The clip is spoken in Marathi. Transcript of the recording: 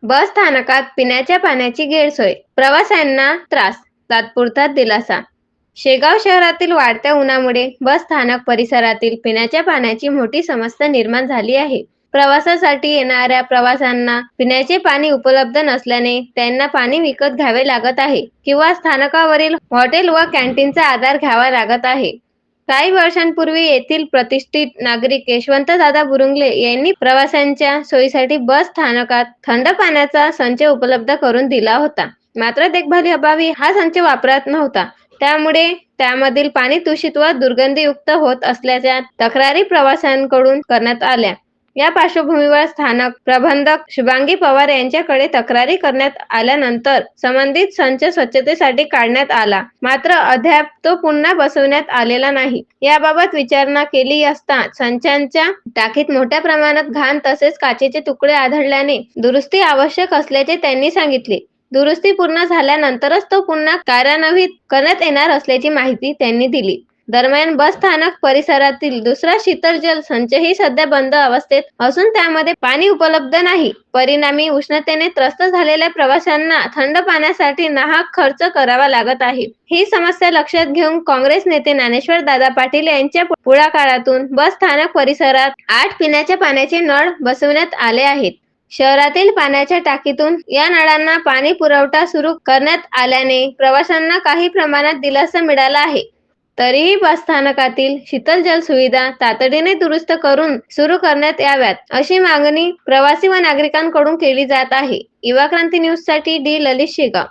बस स्थानकात पिण्याच्या पाण्याची गैरसोय, प्रवाशांना त्रास, तात्पुरता दिलासा. शेगाव शहरातील वाढत्या उन्हामुळे बस स्थानक परिसरातील पिण्याच्या पाण्याची मोठी समस्या निर्माण झाली आहे. प्रवासासाठी येणाऱ्या प्रवाशांना पिण्याचे पाणी उपलब्ध नसल्याने त्यांना पाणी विकत घ्यावे लागत आहे किंवा स्थानकावरील हॉटेल व कॅन्टीनचा आधार घ्यावा लागत आहे. काही वर्षांपूर्वी येथील प्रतिष्ठित नागरिक यशवंतदादा बुरुंगले यांनी प्रवाशांच्या सोयीसाठी बस स्थानकात थंड पाण्याचा संच उपलब्ध करून दिला होता. मात्र देखभालीअभावी हा संच वापरात नव्हता. त्यामुळे त्यामधील पाणी दूषित व दुर्गंधीयुक्त होत असल्याच्या तक्रारी प्रवाशांकडून करण्यात आल्या. या पार्श्वभूमीवर स्थानक प्रबंधक शुभांगी पवार यांच्याकडे तक्रारी करण्यात आल्यानंतर संबंधित संच स्वच्छतेसाठी काढण्यात आला. मात्र अद्याप तो पुन्हा बसवण्यात आलेला नाही. याबाबत विचारणा केली असता संचांच्या टाकीत मोठ्या प्रमाणात घाण तसेच काचेचे तुकडे आढळल्याने दुरुस्ती आवश्यक असल्याचे त्यांनी सांगितले. दुरुस्ती पूर्ण झाल्यानंतरच तो पुन्हा कार्यान्वित करण्यात येणार असल्याची माहिती त्यांनी दिली. दरम्यान बस स्थानक परिसरातील दुसरा शीतल जल संचही सध्या बंद अवस्थेत असून त्यामध्ये पाणी उपलब्ध नाही. परिणामी उष्णतेने त्रस्त झालेल्या प्रवाशांना थंड पाण्यासाठी नाहक खर्च करावा लागत आहे. ही समस्या लक्षात घेऊन काँग्रेस नेते ज्ञानेश्वर दादा पाटील यांच्या पुढाकारातून बस स्थानक परिसरात 8 पिण्याच्या पाण्याचे नळ बसवण्यात आले आहेत. शहरातील पाण्याच्या टाकीतून या नळांना पाणी पुरवठा सुरू करण्यात आल्याने प्रवाशांना काही प्रमाणात दिलासा मिळाला आहे. तरीही बस स्थानकातील शीतल जल सुविधा तातडीने दुरुस्त करून सुरू करण्यात याव्यात अशी मागणी प्रवासी व नागरिकांकडून केली जात आहे. युवा क्रांती न्यूजसाठी डी. ललित, शेगाव.